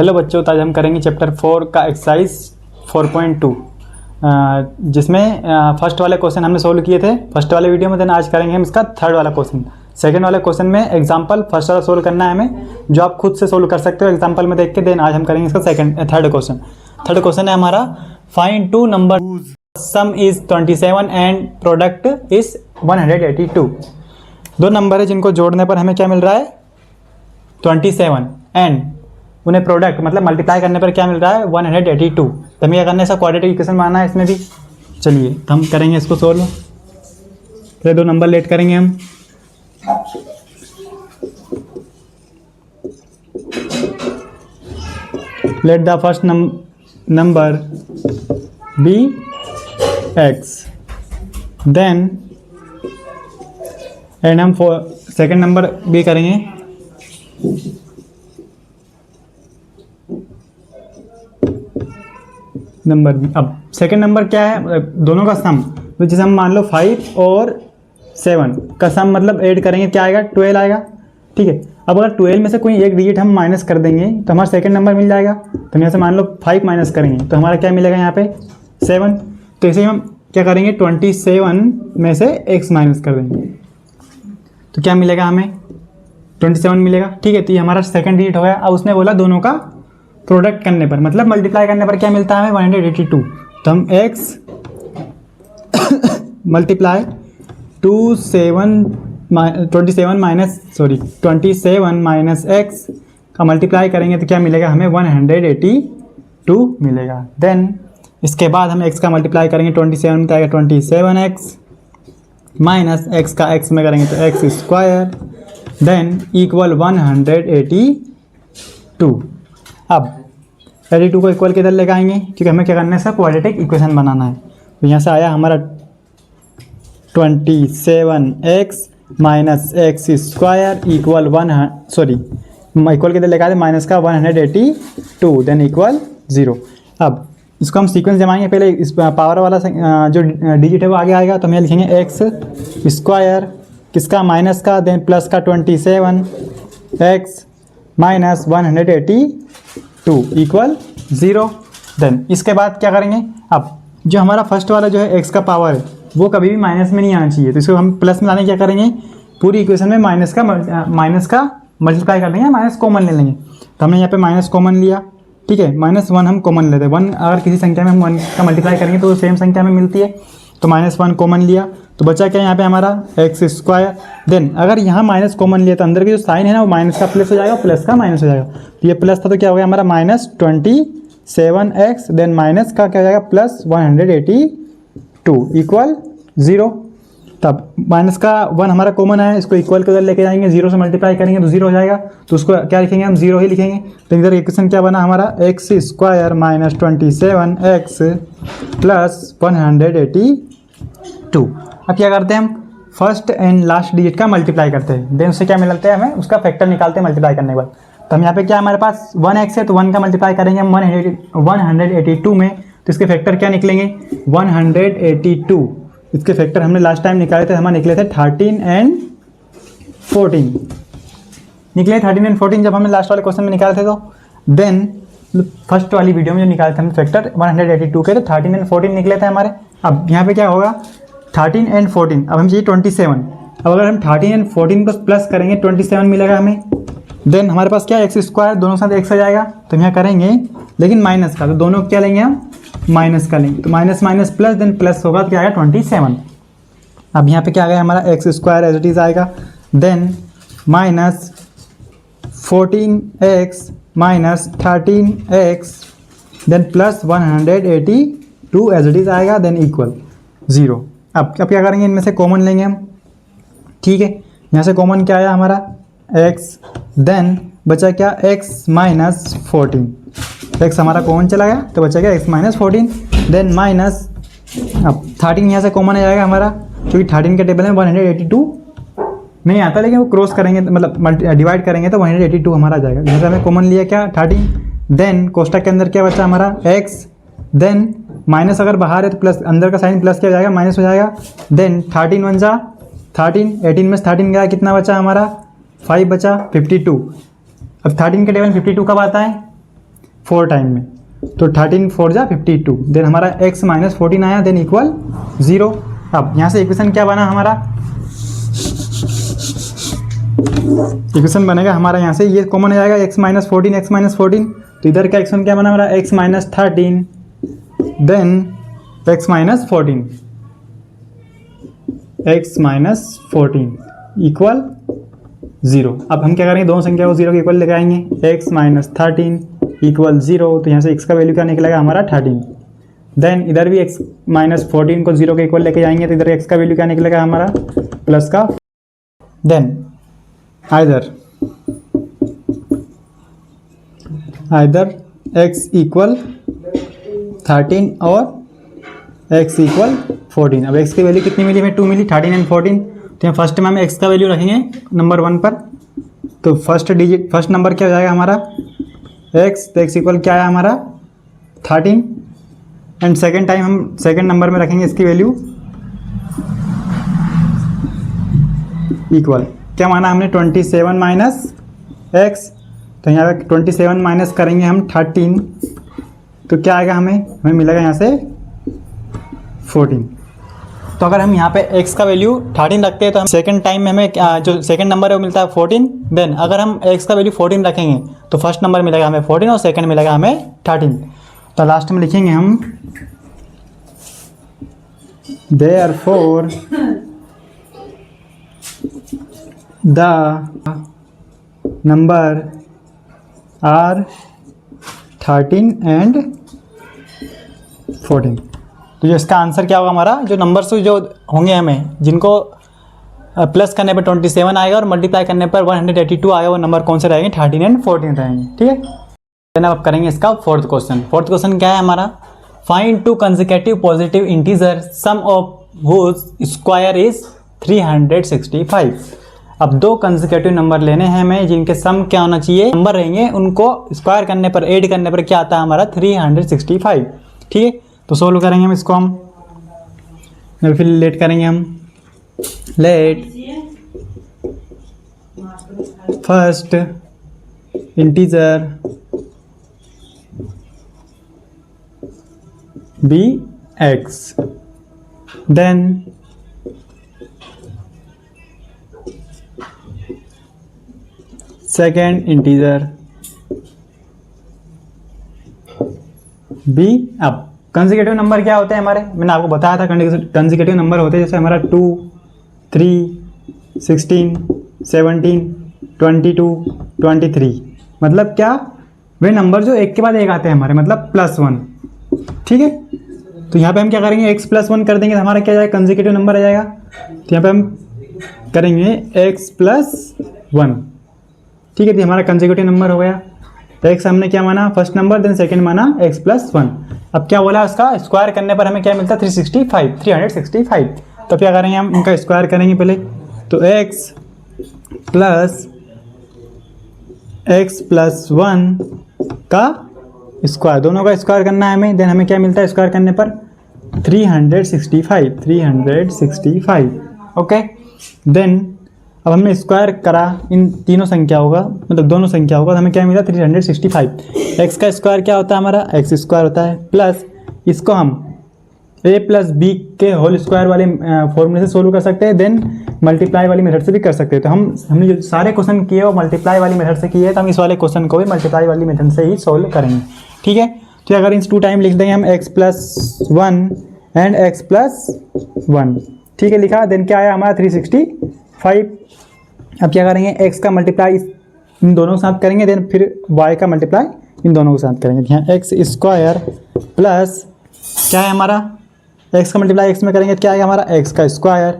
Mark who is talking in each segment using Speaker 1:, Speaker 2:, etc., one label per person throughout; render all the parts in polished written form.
Speaker 1: Hello बच्चों, तो आज हम करेंगे चैप्टर 4 का एक्सरसाइज 4.2 जिसमें फर्स्ट वाले क्वेश्चन हमने सोल्व किए थे फर्स्ट वाले वीडियो में। देन आज करेंगे हम इसका थर्ड वाला क्वेश्चन। सेकंड वाले क्वेश्चन में एग्जांपल फर्स्ट वाला सोल्व करना है हमें, जो आप खुद से सोल्व कर सकते हो एग्जांपल में देख के। देन आज हम करेंगे इसका थर्ड क्वेश्चन है हमारा, find two number sum is 27 and product is 182। दो नंबर है जिनको जोड़ने पर हमें क्या मिल रहा है 27 एंड उन्हें प्रोडक्ट मतलब मल्टीप्लाई करने पर क्या मिल रहा है 182। तो हमें क्या करना है, ऐसा क्वाड्रेटिक इक्वेशन बनाना है इसमें भी। चलिए तो हम करेंगे इसको सोल्व। तो दो नंबर लेट करेंगे हम। Let the first number be x, then and हम सेकेंड नंबर भी करेंगे। Number be. अब सेकेंड नंबर क्या है, दोनों का सम। तो जैसे हम मान लो 5 और 7 का सम मतलब ऐड करेंगे, क्या आएगा 12 आएगा। ठीक है, अब अगर 12 में से कोई एक डिजिट हम माइनस कर देंगे तो हमारा सेकेंड नंबर मिल जाएगा। तो हम यहाँ से मान लो 5 माइनस करेंगे तो हमारा क्या मिलेगा यहाँ पे 7। तो इसे हम क्या करेंगे 27 में से x माइनस कर देंगे तो क्या मिलेगा हमें 27 मिलेगा। ठीक है, तो ये हमारा सेकेंड डिजिट हो गया। अब उसने बोला दोनों का प्रोडक्ट करने पर मतलब मल्टीप्लाई करने पर क्या मिलता है हमें 182। तो हम x मल्टीप्लाई 27 माइनस x का मल्टीप्लाई करेंगे तो क्या मिलेगा हमें 182 मिलेगा। देन इसके बाद हम x का मल्टीप्लाई करेंगे 27 में तो आएगा 27x माइनस x का x में करेंगे तो x स्क्वायर देन इक्वल 182। अब 82 को इक्वल किधर लेके आएंगे, क्योंकि हमें क्या करना है सब क्वाड्रेटिक इक्वेशन बनाना है। तो यहाँ से आया हमारा 27x minus x square equal equal किधर लेके आए माइनस का 182 देन इक्वल 0। अब इसको हम सीक्वेंस जमाएंगे। पहले इस पावर वाला जो डिजिट है वो आगे आएगा तो हम यहाँ लिखेंगे x स्क्वायर किसका माइनस का देन प्लस का 27x माइनस 182 इक्वल 0। देन इसके बाद क्या करेंगे, अब जो हमारा फर्स्ट वाला जो है x का पावर है वो कभी भी माइनस में नहीं आना चाहिए। तो इसको हम प्लस में लाने क्या करेंगे, पूरी इक्वेशन में माइनस का मल्टीप्लाई कर देंगे, माइनस कॉमन ले लेंगे। तो हमने यहाँ पे माइनस कॉमन लिया। ठीक है, -1 हम कॉमन लेते हैं। 1 अगर किसी संख्या में हम 1 का मल्टीप्लाई करेंगे तो सेम संख्या में मिलती है, तो -1 कॉमन लिया तो बचा क्या यहाँ पे हमारा x स्क्वायर। देन अगर यहाँ माइनस कॉमन लिया तो अंदर के जो साइन है ना वो माइनस का प्लस हो जाएगा, प्लस का माइनस हो जाएगा। तो ये प्लस था तो क्या हो गया हमारा -27x देन माइनस का क्या हो जाएगा प्लस 182 इक्वल 0। तब माइनस का 1 हमारा कॉमन है, इसको इक्वल के उधर लेके जाएंगे, 0 से मल्टीप्लाई करेंगे तो 0 हो जाएगा। तो उसको क्या लिखेंगे हम 0 ही लिखेंगे। तो इधर इक्वेशन क्या बना हमारा x square minus 27x plus 182। अब क्या करते हैं हम फर्स्ट एंड लास्ट डिजिट का मल्टीप्लाई करते हैं। देन उससे क्या मिलता है हमें उसका फैक्टर निकालते हैं मल्टीप्लाई करने के बाद। तो हम यहाँ पे क्या हमारे पास 1x है तो 1 का मल्टीप्लाई करेंगे हम 182 में, तो इसके फैक्टर क्या निकलेंगे 182। इसके फैक्टर हमने लास्ट टाइम निकाले थे, हमारे निकले थे 13 एंड 14 निकले। 13 एंड 14 जब हमने लास्ट वाले क्वेश्चन में निकाले थे तो देन फर्स्ट वाली वीडियो में जो निकाले थे हमने फैक्टर 182 के तो 13 एंड 14 निकले थे हमारे। अब यहाँ पे क्या होगा 13 एंड 14, अब हम चाहिए 27। अब अगर हम 13 एंड 14 को प्लस करेंगे 27 मिलेगा हमें। देन हमारे पास क्या है x स्क्वायर, दोनों साथ x आ जाएगा तो हम यहाँ करेंगे लेकिन माइनस का, तो दोनों क्या लेंगे हम माइनस का लेंगे। तो minus minus plus then plus होगा तो क्या आएगा 27। अब यहाँ पे क्या आ गया हमारा x square as it is आएगा then minus 14x minus 13x then plus 182 as it is आएगा देन इक्वल 0। अब क्या करेंगे इनमें से कॉमन लेंगे हम। ठीक है, यहाँ से कॉमन क्या आया हमारा x देन बचा क्या x माइनस 14। x हमारा कॉमन चला गया तो बचा क्या x माइनस 14 देन माइनस अब 13 यहाँ से कॉमन आ जाएगा हमारा, क्योंकि 13 के टेबल में 182 नहीं आता, लेकिन वो क्रॉस करेंगे मतलब डिवाइड करेंगे तो 182 हमारा आ जाएगा। जैसे हमें कॉमन लिया क्या 13 देन कोष्टक के अंदर क्या बचा हमारा x देन माइनस अगर बाहर है तो प्लस, अंदर का साइन प्लस क्या हो जाएगा माइनस हो जाएगा। देन 13 1 जा 13, 18 में 13 गया, कितना बचा हमारा 5 बचा 52। अब 13 के टेबल 52 कब आता है 4 टाइम में, तो 13 4 जा 52, देन हमारा x माइनस 14 आया, देन इक्वल 0। अब यहाँ से इक्वेशन क्या बना हमारा, इक्वेशन बनेगा हमारा यहाँ से ये कॉमन हो जाएगा x माइनस 14, तो इधर का इक्वेशन क्या बना हमारा x minus 13 then x minus 14 equal 0। अब हम क्या करेंगे, दोनों संख्या को 0 के इक्वल लेके आएंगे, x माइनस 13 इक्वल 0, तो यहाँ से x का वैल्यू क्या निकलेगा हमारा 13। देन इधर भी x माइनस 14 को 0 के इक्वल लेके जाएंगे, तो इधर x का वैल्यू क्या निकलेगा हमारा प्लस का। देन आइदर x इक्वल 13 और x इक्वल 14। अब x की वैल्यू कितनी मिली हमें, 2 मिली, 13 एंड 14। तो यहाँ फर्स्ट में हम x का वैल्यू रखेंगे नंबर 1 पर, तो फर्स्ट नंबर क्या हो जाएगा हमारा x, तो x इक्वल क्या आया हमारा 13 एंड सेकेंड टाइम हम सेकेंड नंबर में रखेंगे इसकी वैल्यू इक्वल क्या माना हमने 27 माइनस x, तो यहाँ पे 27 माइनस करेंगे हम 13, तो क्या आएगा हमें मिलेगा यहाँ से 14। तो अगर हम यहाँ पे x का वैल्यू 13 रखते हैं तो हम सेकंड टाइम में हमें जो सेकंड नंबर है वो मिलता है 14। देन अगर हम x का वैल्यू 14 रखेंगे तो फर्स्ट नंबर मिलेगा हमें 14 और सेकंड मिलेगा हमें 13। तो लास्ट में लिखेंगे हम therefore the number are 13 and 14। तो ये इसका आंसर क्या होगा हमारा, जो नंबर्स जो होंगे हमें जिनको प्लस करने पर 27 आएगा और मल्टीप्लाई करने पर 182 आएगा, वो नंबर कौन से रहेंगे 13 एंड 14 रहेंगे। ठीक है, देन अब करेंगे इसका फोर्थ क्वेश्चन क्या है हमारा, find 2 consecutive positive integer sum of whose square is 365। अब 2 कंसेक्यूटिव नंबर लेने हैं हमें जिनके सम क्या होना चाहिए, नंबर रहेंगे उनको स्क्वायर करने पर ऐड करने पर क्या आता है हमारा 365। ठीक है, तो सोल्व करेंगे हम इसको, हम फिर लेट करेंगे हम let first integer be x, then second integer be. अब कंसेक्यूटिव नंबर क्या होते हैं हमारे, मैंने आपको बताया था कंसेक्यूटिव नंबर होते हैं जैसे हमारा 2, 3, 16, 17, 22, 23। मतलब क्या, वे नंबर जो एक के बाद एक आते हैं हमारे, मतलब +1। ठीक है, तो यहाँ पे हम क्या करेंगे x +1 कर देंगे तो हमारा क्या जाएगा कंसेक्यूटिव नंबर आ जाएगा। तो यहाँ पे हम करेंगे x +1। ठीक है, तो हमारा कंसेक्यूटिव नंबर हो गया। तो x हमने क्या माना फर्स्ट नंबर, देन सेकंड माना x +1। अब क्या बोला उसका स्क्वायर करने पर हमें क्या मिलता है 365। तो क्या करेंगे हम उनका स्क्वायर करेंगे पहले, तो x +1 का स्क्वायर, दोनों का स्क्वायर करना है हमें। देन हमें क्या मिलता है स्क्वायर करने पर 365। ओके, देन अब हमने स्क्वायर करा इन तीनों संख्याओं का, मतलब दोनों संख्याओं का, तो हमें क्या मिला 365। एक्स का स्क्वायर क्या होता है हमारा एक्स स्क्वायर होता है, प्लस इसको हम a + b के होल स्क्वायर वाले फॉर्मूले से सोल्व कर सकते हैं, देन मल्टीप्लाई वाली मेथड से भी कर सकते हैं। तो हमने जो सारे क्वेश्चन किए वो मल्टीप्लाई वाली मेथड से किए, तो हम इस वाले क्वेश्चन को भी मल्टीप्लाई वाली मेथड से ही सोल्व करेंगे। ठीक है, तो अगर इन 2 टाइम लिख देंगे हम x +1 एंड x +1। ठीक है, लिखा, देन क्या आया हमारा 365। अब क्या करेंगे x का मल्टीप्लाई इन दोनों के साथ करेंगे, देन फिर y का मल्टीप्लाई इन दोनों के साथ करेंगे। यहाँ x² प्लस क्या है हमारा x का मल्टीप्लाई x में करेंगे तो क्या आएगा हमारा x का स्क्वायर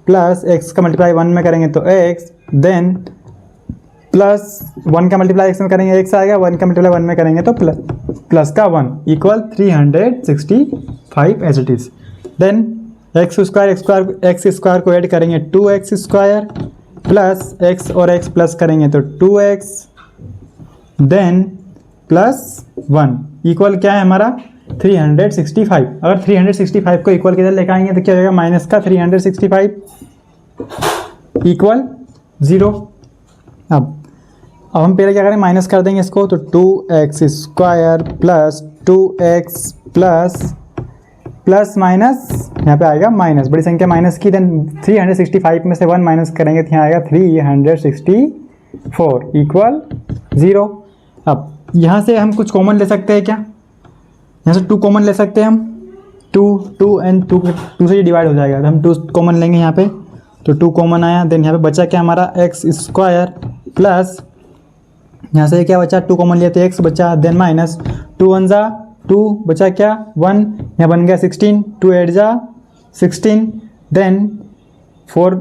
Speaker 1: प्लस x का मल्टीप्लाई 1 में करेंगे तो x, देन प्लस 1 का मल्टीप्लाई x में करेंगे x आएगा, 1 का मल्टीप्लाई 1 में करेंगे तो प्लस का 1 equal 365 as it is. Then x square को ऐड करेंगे 2x² प्लस x और x प्लस करेंगे तो 2x, देन प्लस 1 इक्वल क्या है हमारा 365। अगर 365 को इक्वल किधर लेकर आएंगे तो क्या हो जाएगा माइनस का 365 इक्वल 0। अब अब हम पहले क्या करें, माइनस कर देंगे इसको, तो 2x² plus 2x plus minus यहाँ पे आएगा माइनस, बड़ी संख्या माइनस की, देन 365 में से 1 माइनस करेंगे तो यहाँ आएगा 364 इक्वल 0। अब यहाँ से हम कुछ कॉमन ले सकते हैं क्या, यहाँ से 2 कॉमन ले सकते हैं हम, 2 एंड 2 से ये डिवाइड हो जाएगा, तो हम 2 कॉमन लेंगे यहाँ पे, तो 2 कॉमन आया, देन यहाँ पे बचा क्या हमारा x² प्लस यहाँ से क्या बचा, 2 कॉमन लिए तो x बचा, देन माइनस 2 1 जा 2 बचा क्या 1, यहाँ बन गया 16, 2 8 जा 16, देन 4 2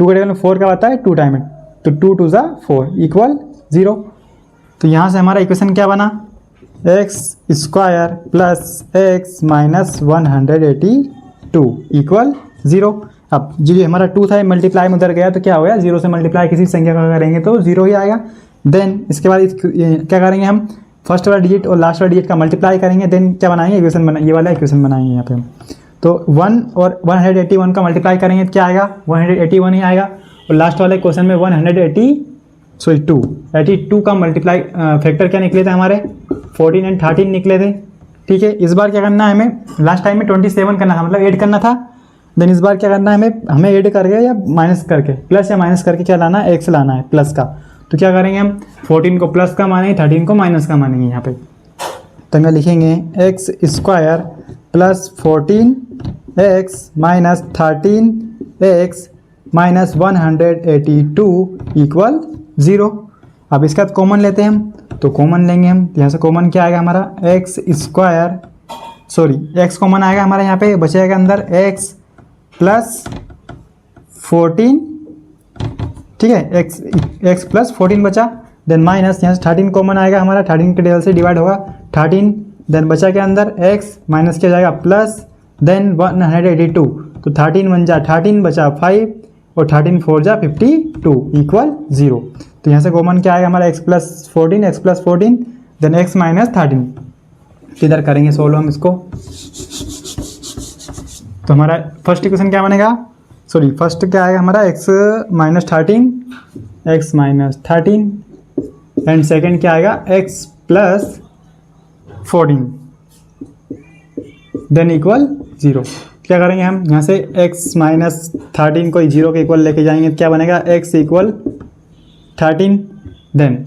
Speaker 1: के टेबल में 4 का आता है 2 टाइम है, तो 2 2 जा 4 इक्वल 0। तो यहाँ से हमारा इक्वेशन क्या बना, x² plus x minus 182 equal 0। अब जो हमारा 2 था मल्टीप्लाई में उधर गया तो क्या हो गया, 0 से मल्टीप्लाई किसी संख्या का करेंगे तो 0 ही आएगा। देन इसके बाद क्या करेंगे हम, फर्स्ट वाला डिजिट और लास्ट वाला डिजिट का मल्टीप्लाई करेंगे, देन क्या बनाएंगे, इक्वेशन ये वाला इक्वेशन बनाएंगे यहाँ पे हम। तो 1 और 181 का मल्टीप्लाई करेंगे तो क्या आएगा, 181 ही आएगा, और लास्ट वाले क्वेश्चन में 82 का मल्टीप्लाई फैक्टर क्या निकले थे हमारे, 14 एंड 13 निकले थे। ठीक है, इस बार क्या करना है हमें, लास्ट टाइम में 27 करना था, मतलब ऐड करना था, देन इस बार क्या करना है हमें ऐड करके या माइनस करके, प्लस या माइनस करके क्या लाना है, एक्स लाना है प्लस का। तो क्या करेंगे हम, 14 को प्लस का मानेंगे, 13 को माइनस का मानेंगे यहाँ पे, तो हम लिखेंगे x² plus 14x minus 13x minus 182 equal 0। अब इसका कॉमन लेते हैं हम, तो कॉमन लेंगे हम, यहाँ से कॉमन क्या आएगा हमारा, x कॉमन आएगा हमारा, यहाँ पे बचेगा अंदर x प्लस 14, ठीक है, x प्लस 14 बचा, देन माइनस यहाँ से 13 कॉमन आएगा हमारा, 13 के टेबल से डिवाइड होगा 13, देन बचा के अंदर x माइनस क्या जाएगा प्लस, देन 182, तो 13 1 जा 13 बचा 5 और 13 4 जा 52 इक्वल 0। तो यहाँ से कॉमन क्या आएगा हमारा, x plus 14 then x minus 13, किधर करेंगे सोल्व हम इसको, तो हमारा फर्स्ट इक्वेशन क्या बनेगा, फर्स्ट क्या आएगा हमारा x माइनस 13 एंड सेकेंड क्या आएगा x प्लस 14 देन इक्वल 0। क्या करेंगे हम, यहाँ से x माइनस 13 को 0 के इक्वल लेके जाएंगे, क्या बनेगा x इक्वल 13, देन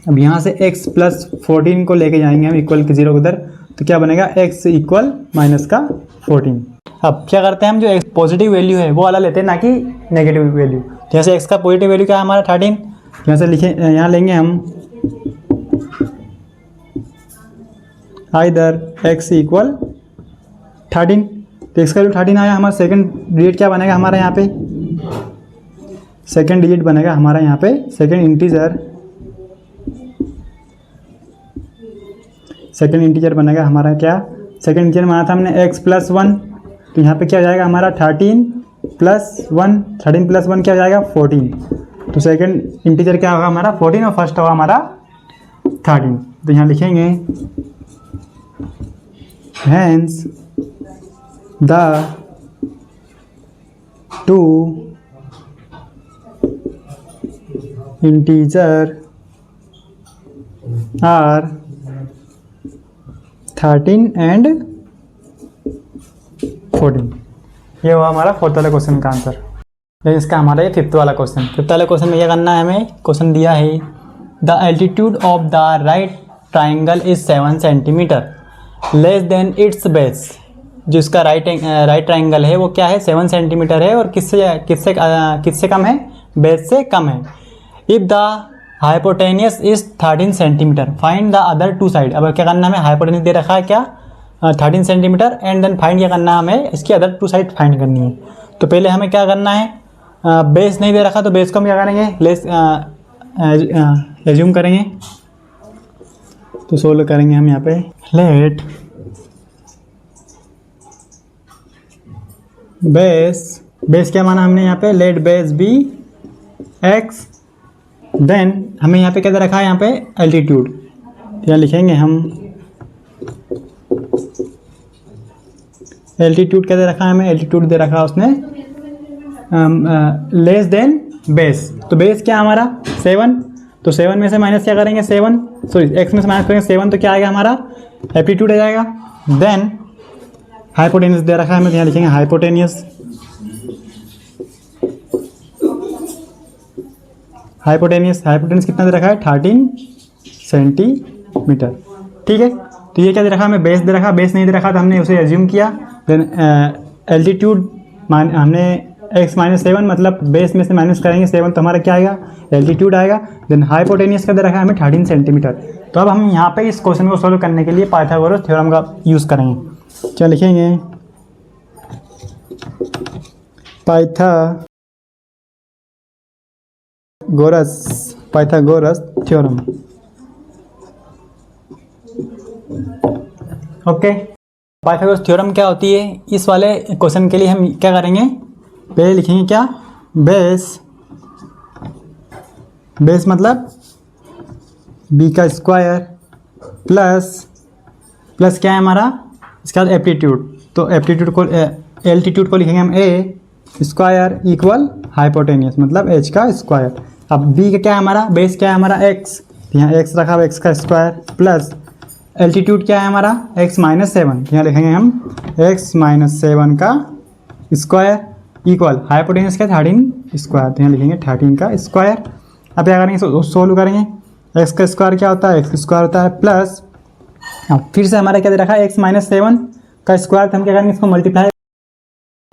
Speaker 1: अब यहाँ से x प्लस 14 को लेके जाएंगे हम इक्वल के 0 उधर, तो क्या बनेगा x इक्वल माइनस का 14। अब क्या करते हैं हम, जो x पॉजिटिव वैल्यू है वो वाला लेते हैं, ना कि नेगेटिव वैल्यू। तो यहाँ से x का पॉजिटिव वैल्यू क्या है हमारा 13, यहाँ से लिखे, यहाँ लेंगे हम आइदर x इक्वल 13, तो x का वैल्यू 13 आया, हमारा सेकंड डिजिट क्या बनेगा हमारा यहाँ पे, सेकंड डिजिट बनेगा हमारा यहाँ पे, सेकंड इंटीजर बनेगा हमारा क्या, सेकंड इंटीजर माना था हमने x प्लस 1, तो यहाँ पे क्या हो जाएगा हमारा 13 प्लस 1 क्या हो जाएगा 14, तो सेकंड इंटीजर क्या होगा हमारा 14 और फर्स्ट होगा हमारा 13। तो यहाँ लिखेंगे hence the two integer are 13 and 14। ये हुआ हमारा फोर्थ वाला क्वेश्चन का आंसर। फिर इसका हमारा ये फिफ्थ वाला क्वेश्चन में क्या करना है हमें, क्वेश्चन दिया है the altitude of the right triangle is 7 centimetre less than it's base. जो इसका राइट ट्राइंगल है वो क्या है 7 सेंटीमीटर है और किससे कम है, बेस से कम है। If the hypotenuse is 13 centimetre find the other two side. अब क्या करना है हमें, हाइपोटेनियस दे रखा है क्या 13 सेंटीमीटर एंड देन फाइंड क्या करना है हमें, इसकी अदर टू साइड फाइंड करनी है। तो पहले हमें क्या करना है, बेस नहीं दे रखा तो बेस को हम क्या करेंगे, लेस एज्यूम करेंगे। तो सोल्व करेंगे हम यहाँ पे, लेट बेस क्या माना हमने यहाँ पे, let base be x, then हमें यहाँ पे क्या दे रखा है, यहाँ पे एल्टीट्यूड, यहाँ लिखेंगे हम एल्टीट्यूड क्या दे रखा है हमें, एल्टीट्यूड दे रखा है उसने लेस देन बेस। तो बेस क्या हमारा 7, तो 7 में से माइनस क्या करेंगे, 7 सॉरी x में से माइनस करेंगे 7, तो क्या आएगा हमारा एप्टीट्यूड आ जाएगा। देन हाइपोटेनियस दे रखा है हमें, यहाँ लिखेंगे हाइपोटेनियस। हाइपोटेनियस कितना दे रखा है, 13 सेंटीमीटर। ठीक है, तो ये क्या दे रखा है हमें, बेस दे रखा, बेस नहीं दे रखा तो हमने उसे एज्यूम किया। देन एल्टीट्यूड हमने x माइनस 7 मतलब बेस में से माइनस करेंगे 7 तो हमारा क्या आएगा, एल्टीट्यूड आएगा। देन हाइपोटेनियस का दे रखा है हमें 13 सेंटीमीटर। तो अब हम यहाँ पे इस क्वेश्चन को सोल्व करने के लिए पाइथागोरस थ्योरम का यूज़ करेंगे। क्या लिखेंगे, Pythagoras theorem. Okay, Pythagoras theorem क्या होती है, इस वाले क्वेश्चन के लिए हम क्या करेंगे, पहले लिखेंगे क्या, बेस मतलब b का स्क्वायर प्लस क्या है हमारा, इसका एप्टीट्यूड, तो एल्टीट्यूड को लिखेंगे हम a स्क्वायर इक्वल हाइपोटेनियस मतलब h का स्क्वायर। अब b का क्या है हमारा, बेस क्या है हमारा x, यहाँ x रखा हुआ x का स्क्वायर प्लस एल्टीट्यूड क्या है हमारा x माइनस 7, यहाँ लिखेंगे हम x माइनस 7 का स्क्वायर इक्वल हाइपोटेनियस का 13 स्क्वायर, तो यहाँ लिखेंगे 13 का स्क्वायर। अब क्या करेंगे, सोल्व करेंगे, x का स्क्वायर क्या होता है, x स्क्वायर होता है प्लस, अब फिर से हमारा क्या दे रखा है x माइनस 7 का स्क्वायर, तो हम क्या करेंगे, इसको मल्टीप्लाई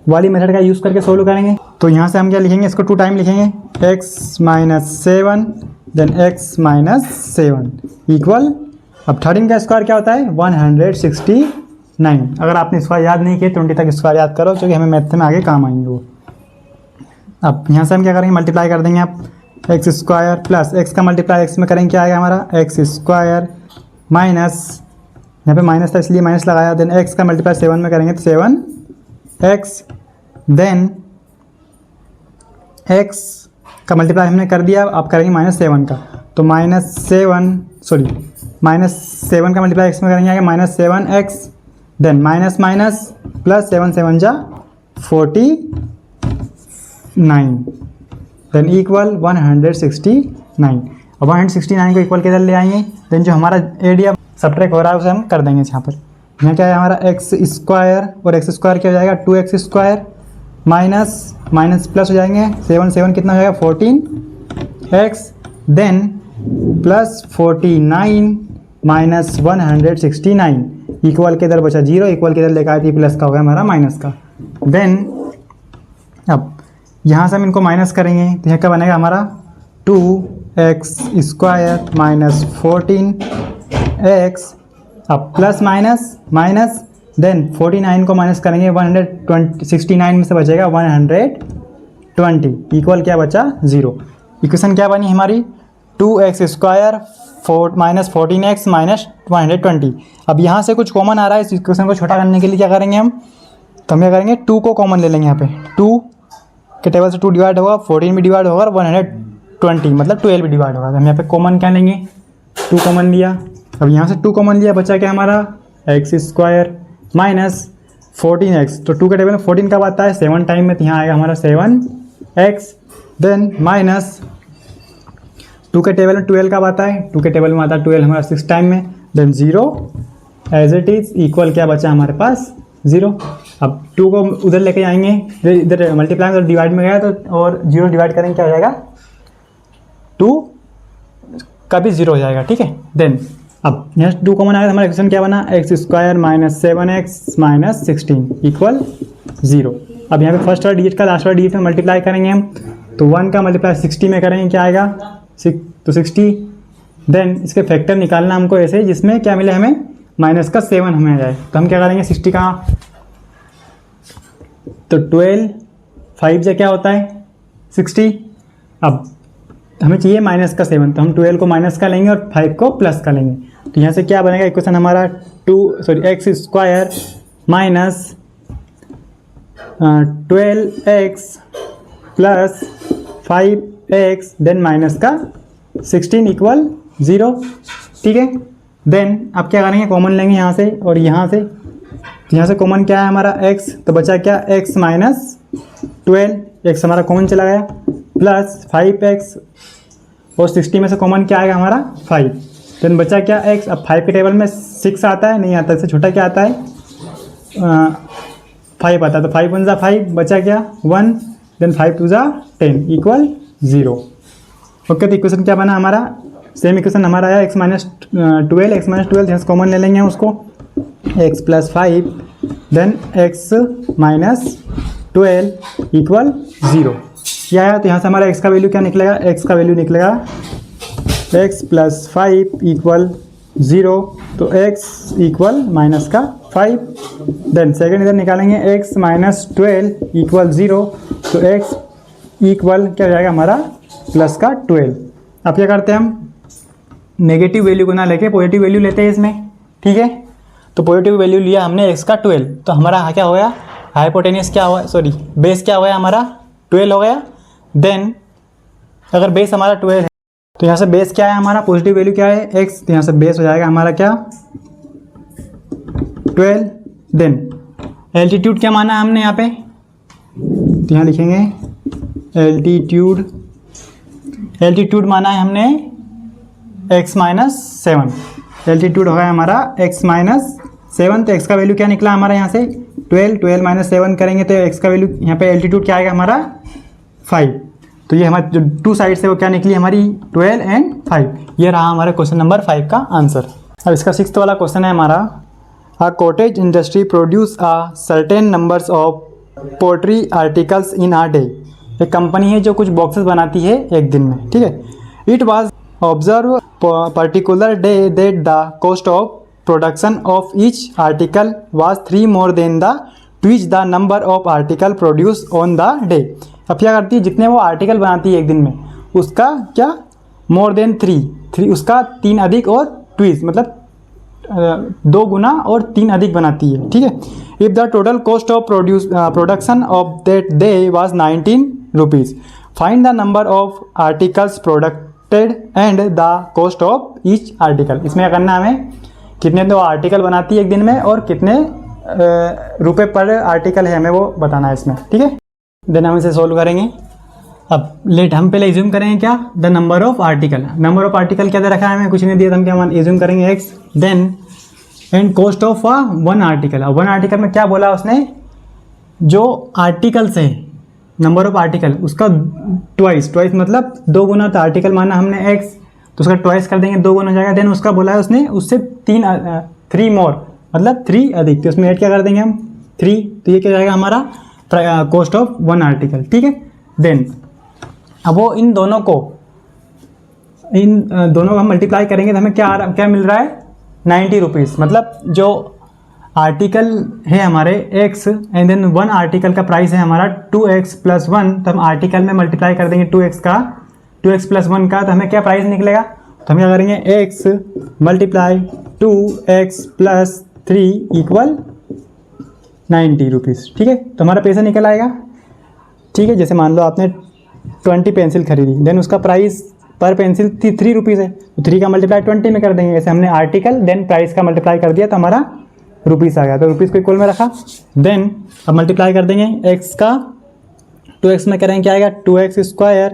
Speaker 1: वाली मेथड का यूज़ करके सोल्व करेंगे। तो यहाँ से हम क्या लिखेंगे, इसको 2 टाइम लिखेंगे, x minus 7 then x minus 7 equal, अब 13 का स्क्वायर क्या होता है 169। अगर आपने स्क्वायर याद नहीं किए 20 तक स्क्वायर याद करो, क्योंकि हमें मैथ में आगे काम आएंगे वो। अब यहाँ से हम क्या करेंगे, मल्टीप्लाई कर देंगे, आप एक्स स्क्वायर प्लस एक्स का मल्टीप्लाई एक्स में करेंगे, क्या आएगा हमारा एक्स स्क्वायर माइनस, यहाँ पे माइनस था इसलिए माइनस लगाया, देन एक्स का मल्टीप्लाई 7 में करेंगे तो 7x, देन x का मल्टीप्लाई हमने कर दिया, अब करेंगे -7 का, तो -7 का मल्टीप्लाई x में करेंगे आगे -7x, देन माइनस प्लस 7 7 जा 49, देन इक्वल 169। अब 169 को इक्वल किधर ले आएंगे, देन जो हमारा एरिया सब्ट्रैक्ट हो रहा है उसे हम कर देंगे यहाँ पर। यहाँ क्या है हमारा एक्स स्क्वायर और एक्स स्क्वायर क्या हो जाएगा 2x स्क्वायर माइनस प्लस हो जाएंगे 7 कितना हो जाएगा 14x, then plus 49 minus 169 equal के इधर बचा 0, इक्वल के इधर लेकर आए थे प्लस का हो गया हमारा माइनस का। देन अब यहाँ से हम इनको माइनस करेंगे तो यहाँ क्या बनेगा हमारा 2x स्क्वायर माइनस 14x, अब प्लस माइनस देन 49 को माइनस करेंगे 169 में से बचेगा 120 इक्वल क्या बचा 0। इक्वेशन क्या बनी हमारी 2x square minus 14x minus 120। अब यहाँ से कुछ कॉमन आ रहा है, इस इक्वेशन को छोटा करने के लिए क्या करेंगे हम, तो हम क्या करेंगे 2 को कॉमन ले लेंगे। यहाँ पे 2 के टेबल से 2 डिवाइड होगा, 14 भी डिवाइड होगा और 120 मतलब 12 भी डिवाइड होगा। तो हम यहाँ पे कॉमन क्या लेंगे 2 कॉमन लिया। अब यहाँ से 2 कॉमन लिया, बचा क्या हमारा एक्स स्क्वायर माइनस 14x, तो 2 के टेबल में 14 कब आता है 7 टाइम में, तो यहाँ आएगा हमारा 7x, देन माइनस 2 के टेबल में 12 कब आता है, 2 के टेबल में आता है 12 हमारा 6 टाइम में, then 0 as it is equal क्या बचा हमारे पास 0। अब 2 को उधर लेके आएंगे, इधर मल्टीप्लाई और डिवाइड में गया तो और 0 डिवाइड करेंगे क्या हो जाएगा 2 का भी 0 हो जाएगा। ठीक है, देन अब यहाँ 2 कॉमन आया, हमारा इक्वेशन क्या बना x square minus 7x minus 16 equal 0। अब यहाँ पे फर्स्ट वाला डिजिट का लास्ट वाला डिजिट में मल्टीप्लाई करेंगे हम, तो 1 का मल्टीप्लाई 60 में करेंगे क्या आएगा तो 60, देन इसके फैक्टर निकालना हमको ऐसे जिसमें क्या मिले हमें माइनस का 7 हमें आ जाए, तो हम क्या करेंगे 60 का तो 12 5 से क्या होता है 60। अब हमें चाहिए माइनस का 7, तो हम 12 को माइनस का लेंगे और 5 को प्लस का लेंगे, तो यहाँ से क्या बनेगा इक्वेशन हमारा x square minus 12x plus 5x then minus का 16 इक्वल 0। ठीक है, देन अब क्या करेंगे कॉमन लेंगे यहाँ से और यहाँ से, तो यहाँ से कॉमन क्या है हमारा x, तो बचा क्या x माइनस 12, x हमारा कॉमन चला गया प्लस 5x और 60 में से कॉमन क्या आएगा हमारा 5। देन बचा क्या x। अब 5 के टेबल में 6 आता है, नहीं आता, इससे छोटा क्या आता है 5 आता है। तो 5 × 1 = 5, बचा क्या 1। देन 5 × 2 = 10 = 0। ओके, तो इक्वेशन क्या बना हमारा, सेम इक्वेशन हमारा आया x - 12 यहाँ से कॉमन ले लेंगे उसको, x + 5 देन x - 12 = 0। ये आया, तो यहाँ से हमारा x का वैल्यू क्या निकलेगा, x का वैल्यू निकलेगा x + 5 = 0। तो x = -5। देन सेकेंड इधर निकालेंगे x - 12 = 0। तो x क्या हो जाएगा हमारा +12। अब क्या करते हैं हम, नेगेटिव वैल्यू को ना लेके पॉजिटिव वैल्यू लेते हैं इसमें, ठीक है। तो पॉजिटिव वैल्यू लिया हमने x का 12, तो हमारा क्या हो गया, हाइपोटेन्यूस क्या हुआ, सॉरी बेस क्या हो गया हमारा 12 हो गया। देन अगर बेस हमारा 12 है तो यहाँ से बेस क्या है हमारा, पॉजिटिव वैल्यू क्या है x, तो यहाँ से बेस हो जाएगा हमारा क्या 12। देन एल्टीट्यूड क्या माना है हमने यहाँ पे, तो यहाँ लिखेंगे एल्टीट्यूड माना है हमने x - 7। एल्टीट्यूड हो गया हमारा x - 7। तो x का वैल्यू क्या निकला हमारा यहाँ से 12 - 7 करेंगे तो x का वैल्यू यहाँ पे एल्टीट्यूड क्या आएगा हमारा 5। तो ये हमारे जो टू साइड से वो क्या निकली हमारी 12 और 5। ये रहा हमारे क्वेश्चन नंबर 5 का आंसर। अब इसका 6th वाला क्वेश्चन है हमारा, a cottage industry produce a certain numbers of poultry articles in a day. एक कंपनी है जो कुछ बॉक्सेस बनाती है एक दिन में, ठीक है। It was observe particular day that the cost of production of each article was 3 more than the Twitch the number of article produce on the day. अब क्या करती है, जितने वो आर्टिकल बनाती है एक दिन में उसका क्या मोर देन 3 उसका 3 अधिक और ट्विच मतलब 2 गुना और 3 अधिक बनाती है, ठीक है। If the total cost of production of that day was 19 rupees, find the number of articles प्रोडक्टेड and the cost of each article. इसमें क्या करना है हमें, कितने तो आर्टिकल बनाती है एक दिन में और कितने रुपए पर आर्टिकल है हमें वो बताना है इसमें, ठीक है। देन हम इसे सोल्व करेंगे। अब लेट हम पहले एज्यूम करेंगे क्या, the number of article. Number of article क्या दे रखा है हमें, कुछ नहीं दिया, तो हम क्या एज्यूम करेंगे x। Then and cost of one article. अब वन आर्टिकल में क्या बोला उसने, जो आर्टिकल्स है नंबर ऑफ आर्टिकल उसका ट्वाइस मतलब 2 गुना। तो आर्टिकल माना हमने x, तो उसका ट्वाइस कर देंगे, 2 गुना हो जाएगा। देन उसका बोला है उसने उससे 3 मोर मतलब 3 अधिक, तो उसमें ऐड क्या कर देंगे हम 3। तो ये क्या जाएगा हमारा कॉस्ट ऑफ वन आर्टिकल, ठीक है। देन अब वो इन दोनों को हम मल्टीप्लाई करेंगे तो हमें क्या मिल रहा है 90 रुपीज़। मतलब जो आर्टिकल है हमारे x and then one article का प्राइस है हमारा 2x + 1। तो हम आर्टिकल में मल्टीप्लाई कर देंगे 2x + 1 का, तो हमें क्या प्राइस निकलेगा। तो हम क्या करेंगे x × 2x + 3 = 90 रुपीज़, ठीक है। तो हमारा पैसा निकल आएगा, ठीक है। जैसे मान लो आपने 20 पेंसिल खरीदी, देन उसका प्राइस पर पेंसिल 3 रुपीज़ है, तो 3 का मल्टीप्लाई 20 में कर देंगे। जैसे हमने आर्टिकल देन प्राइस का मल्टीप्लाई कर दिया तो हमारा रुपीज़ आ गया, तो रुपीज़ को इक्वल में रखा। देन अब मल्टीप्लाई कर देंगे x का 2x में करेंगे क्या आएगा 2x²।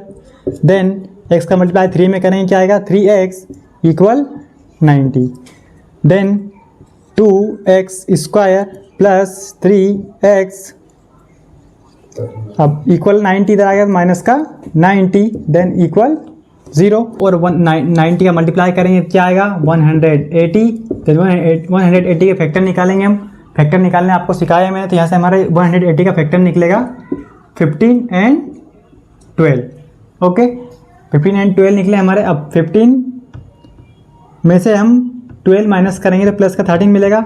Speaker 1: देन x का मल्टीप्लाई 3 में करेंगे क्या आएगा 3x = 90। देन 2x² + 3x अब इक्वल 90 इधर आ गया, माइनस का 90 देन इक्वल 0 और 90 का मल्टीप्लाई करेंगे क्या आएगा 180। तो 180 के फैक्टर निकालेंगे हम, फैक्टर निकालने आपको सिखाया मैंने। तो यहाँ से हमारे 180 का फैक्टर निकलेगा 15 और 12। ओके 15 और 12 निकले हमारे। अब 15 में से हम 12 माइनस करेंगे तो प्लस का 13 मिलेगा,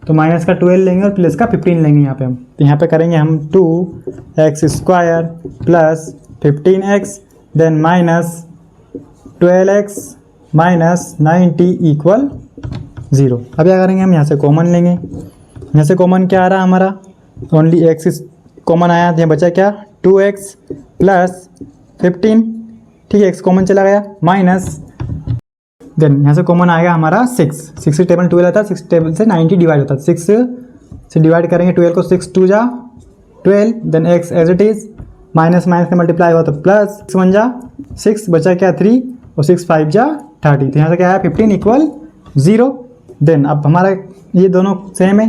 Speaker 1: तो माइनस का 12 लेंगे और प्लस का 15 लेंगे यहाँ पे हम। तो यहाँ पे करेंगे हम 2x² + 15x देन -12x -90 = 0। अब क्या करेंगे हम यहाँ से कॉमन लेंगे। यहाँ से कॉमन क्या आ रहा है हमारा, ओनली x कॉमन आया, तो यहाँ बचा क्या 2x + 15, ठीक है। x कॉमन चला गया माइनस, देन यहाँ से कॉमन आएगा हमारा 6 से टेबल 12 आता है, 6 टेबल से 90 डिवाइड होता है, 6 से डिवाइड करेंगे 12 को, 6 × 2 = 12 then x as it is, minus minus का मल्टीप्लाई हुआ तो प्लस, 6 × 1 = 6 बचा क्या 3 और 6 5 जा 30, तो यहाँ से क्या है 15 इक्वल 0। देन अब हमारा ये दोनों सेम है,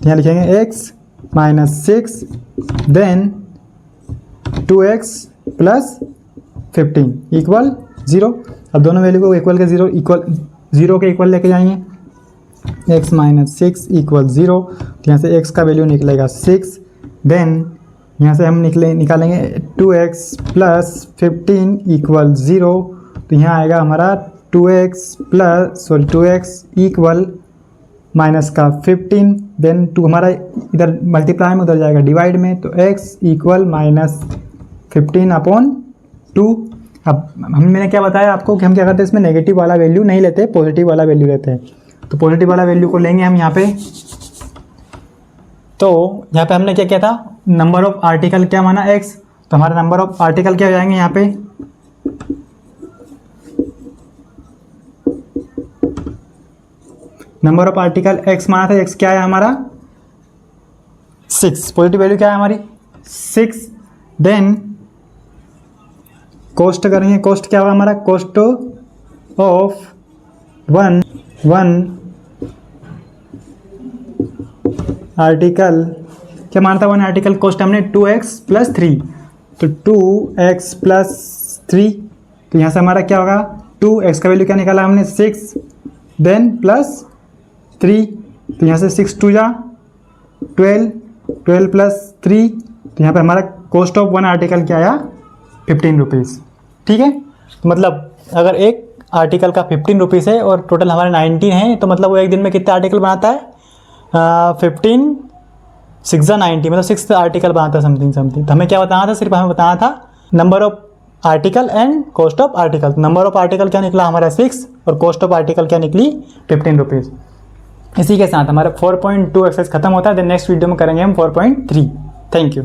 Speaker 1: यहाँ लिखेंगे x minus 6 then 2x plus 15 equal 0। अब दोनों वैल्यू को इक्वल के 0 के इक्वल लेके जाएंगे, x माइनस 6 इक्वल 0, तो यहाँ से x का वैल्यू निकलेगा 6। देन यहाँ से हम निकालेंगे 2x प्लस 15 इक्वल 0, तो यहाँ आएगा हमारा 2x इक्वल माइनस का 15, देन 2 हमारा इधर मल्टीप्लाई में उधर जाएगा डिवाइड में, तो x इक्वल माइनस 15 अपॉन 2। अब मैंने क्या बताया आपको कि हम क्या करते हैं, इसमें नेगेटिव वाला वैल्यू नहीं लेते, पॉजिटिव वाला वैल्यू लेते हैं। तो पॉजिटिव वाला वैल्यू को लेंगे हम यहाँ पे। तो यहाँ पे हमने क्या किया था, नंबर ऑफ आर्टिकल क्या माना x, तो हमारा नंबर ऑफ आर्टिकल क्या हो जाएंगे यहाँ पे, नंबर ऑफ आर्टिकल x माना था, x क्या है हमारा 6, पॉजिटिव वैल्यू क्या है हमारी 6। देन कोस्ट करेंगे, कोस्ट क्या होगा हमारा, कोस्ट ऑफ वन आर्टिकल क्या मानता है, 1 आर्टिकल कोस्ट हमने 2x प्लस 3, तो 2x प्लस 3, तो यहाँ से हमारा क्या होगा 2x का वैल्यू क्या निकाला हमने 6, देन प्लस 3, तो यहाँ से 6 2 जा 12 प्लस 3, तो यहाँ पे हमारा कॉस्ट ऑफ 1 आर्टिकल क्या आया 15 रुपीज़। ठीक है, तो मतलब अगर एक आर्टिकल का 15 रुपीज़ है और टोटल हमारे 19 है, तो मतलब वो एक दिन में कितने आर्टिकल बनाता है, 15 6 90, मतलब 6 आर्टिकल बनाता है समथिंग। तो हमें क्या बताना था, सिर्फ हमें बताना था number of article and cost of article. Number of article क्या निकला हमारा 6 और कॉस्ट ऑफ आर्टिकल क्या निकली 15 रुपीज़। इसी के साथ हमारा 4.2 एक्सरसाइज खत्म होता है। देन नेक्स्ट वीडियो में करेंगे हम 4.3। Thank you.